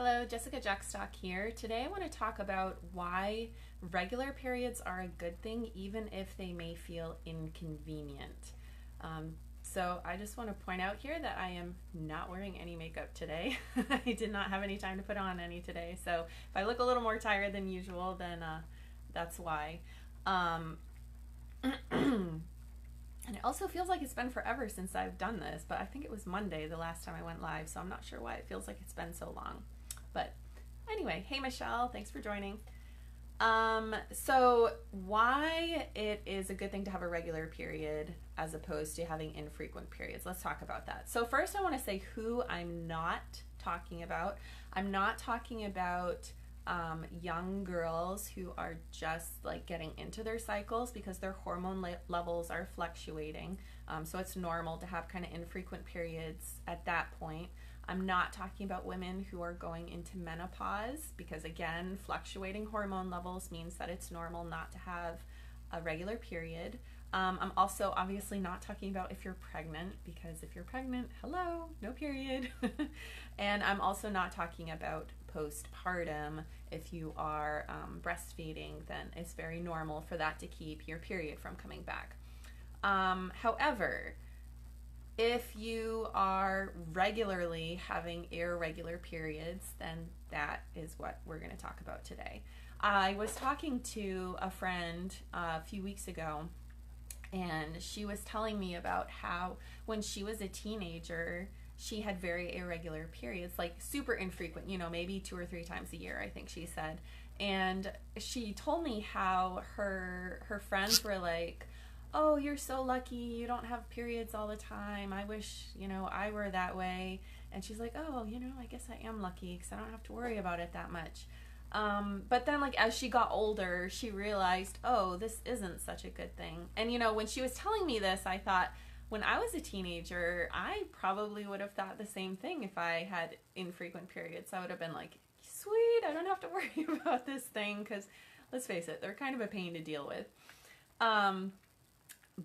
Hello, Jessica Jackstock here. Today I want to talk about why regular periods are a good thing even if they may feel inconvenient. So I just want to point out here that I am not wearing any makeup today. I did not have any time to put on any today. So if I look a little more tired than usual, then that's why. And it also feels like it's been forever since I've done this, but I think it was Monday the last time I went live, so I'm not sure why it feels like it's been so long. But anyway, hey Michelle, thanks for joining. So why it is a good thing to have a regular period as opposed to having infrequent periods. Let's talk about that. So first I want to say who I'm not talking about. I'm not talking about young girls who are just like getting into their cycles because their hormone levels are fluctuating. So it's normal to have kind of infrequent periods at that point. I'm not talking about women who are going into menopause because, again, fluctuating hormone levels means that it's normal not to have a regular period. I'm also obviously not talking about if you're pregnant because if you're pregnant, hello, no period. And I'm also not talking about postpartum. If you are breastfeeding, then it's very normal for that to keep your period from coming back. However, if you are regularly having irregular periods, then that is what we're going to talk about today. I was talking to a friend a few weeks ago, and she was telling me about how when she was a teenager, she had very irregular periods, like super infrequent, maybe 2 or 3 times a year, I think she said. And she told me how her friends were like, oh, you're so lucky, you don't have periods all the time. I wish, I were that way. And she's like, oh, I guess I am lucky because I don't have to worry about it that much. But then, like, as she got older, she realized, oh, this isn't such a good thing. And, when she was telling me this, I thought, when I was a teenager, I probably would have thought the same thing if I had infrequent periods. I would have been like, sweet, I don't have to worry about this thing because, let's face it, they're kind of a pain to deal with.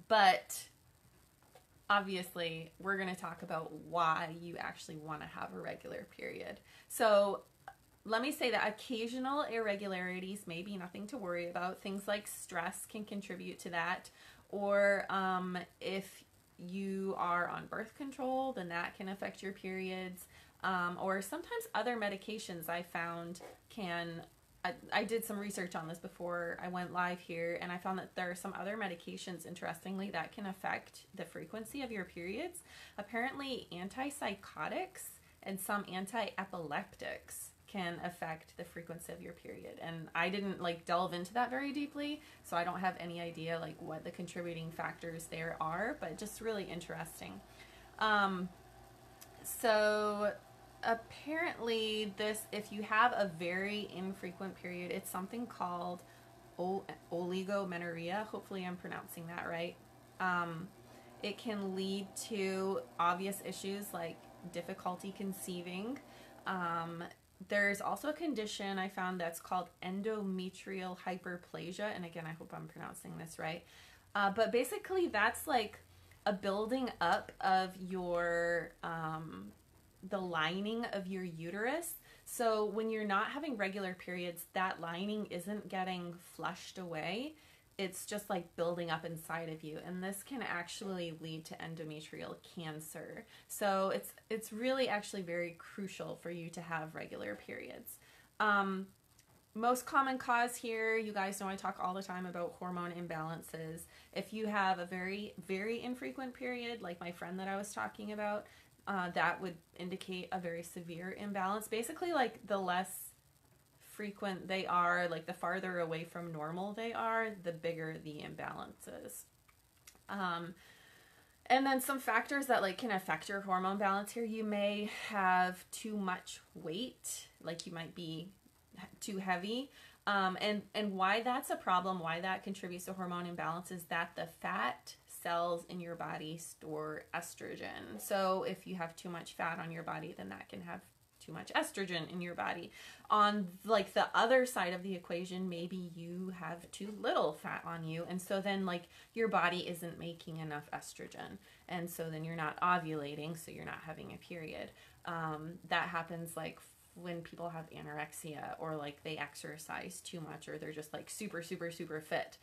But obviously, we're going to talk about why you actually want to have a regular period. So let me say that occasional irregularities may be nothing to worry about. Things like stress can contribute to that. Or if you are on birth control, then that can affect your periods. Or sometimes other medications I found can... I did some research on this before I went live here, and I found that there are some other medications, interestingly, that can affect the frequency of your periods. Apparently, antipsychotics and some anti-epileptics can affect the frequency of your period. And I didn't delve into that very deeply, so I don't have any idea what the contributing factors there are, but just really interesting. So apparently if you have a very infrequent period, it's something called oligomenorrhea. Hopefully I'm pronouncing that right. It can lead to obvious issues like difficulty conceiving. There's also a condition I found that's called endometrial hyperplasia, and again, I hope I'm pronouncing this right. But basically that's like a building up of your the lining of your uterus. So when you're not having regular periods, that lining isn't getting flushed away. It's just like building up inside of you, and this can actually lead to endometrial cancer. So it's really actually very crucial for you to have regular periods. Most common cause here, you guys know I talk all the time about hormone imbalances. If you have a very, very infrequent period, like my friend that I was talking about, that would indicate a very severe imbalance. Basically, the less frequent they are, the farther away from normal they are, the bigger the imbalance is. And then some factors that can affect your hormone balance here. You may have too much weight, you might be too heavy. And why that's a problem, why that contributes to hormone imbalance is that the fat cells in your body store estrogen. So if you have too much fat on your body, then that can have too much estrogen in your body. On the other side of the equation, maybe you have too little fat on you, and so then your body isn't making enough estrogen, and so then you're not ovulating, so you're not having a period. That happens when people have anorexia, or like they exercise too much, or they're just like super, super, super fit.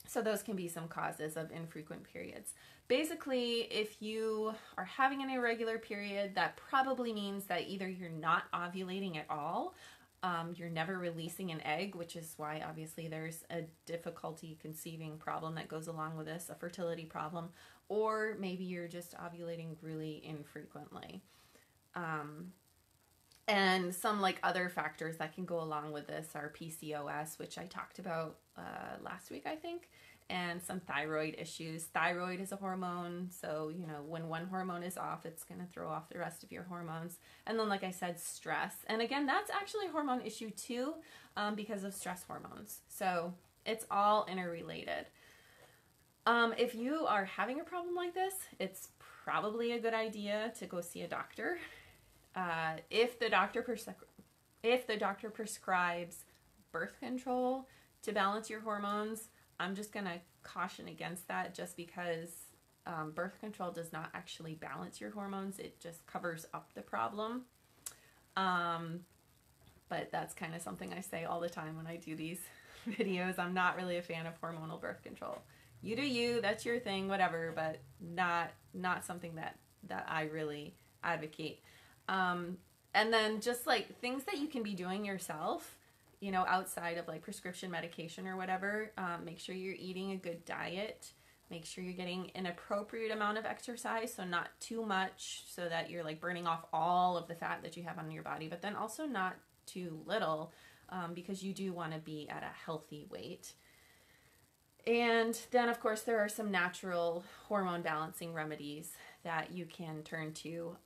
So those can be some causes of infrequent periods. Basically, if you are having an irregular period, that probably means that either you're not ovulating at all, you're never releasing an egg, which is why obviously there's a difficulty conceiving problem that goes along with this, a fertility problem, or maybe you're just ovulating really infrequently. And some like other factors that can go along with this are PCOS, which I talked about last week, I think, and some thyroid issues. Thyroid is a hormone, so you know when one hormone is off, it's going to throw off the rest of your hormones. And then, like I said, stress. And again, that's actually a hormone issue too, because of stress hormones. So it's all interrelated. If you are having a problem like this, it's probably a good idea to go see a doctor. If the doctor prescribes birth control to balance your hormones, I'm just going to caution against that, just because birth control does not actually balance your hormones. It just covers up the problem. But that's kind of something I say all the time when I do these videos. I'm not really a fan of hormonal birth control. You do you, that's your thing, whatever, but not something that I really advocate. And then just like things that you can be doing yourself, you know, outside of like prescription medication or whatever. Make sure you're eating a good diet. Make sure you're getting an appropriate amount of exercise, so not too much so that you're like burning off all of the fat that you have on your body, but then also not too little, because you do want to be at a healthy weight. And then, of course, there are some natural hormone balancing remedies that you can turn to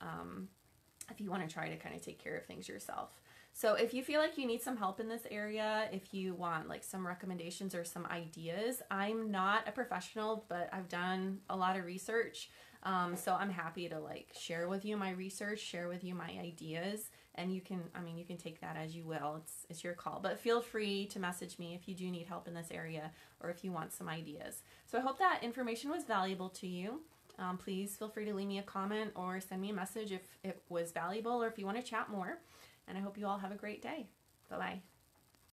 if you want to try to kind of take care of things yourself. So if you feel like you need some help in this area, if you want like some recommendations or some ideas, I'm not a professional, but I've done a lot of research. So I'm happy to like share with you my research, share with you my ideas, and you can take that as you will. It's your call, but feel free to message me if you do need help in this area or if you want some ideas. So I hope that information was valuable to you. Please feel free to leave me a comment or send me a message if it was valuable or if you want to chat more. And I hope you all have a great day. Bye-bye.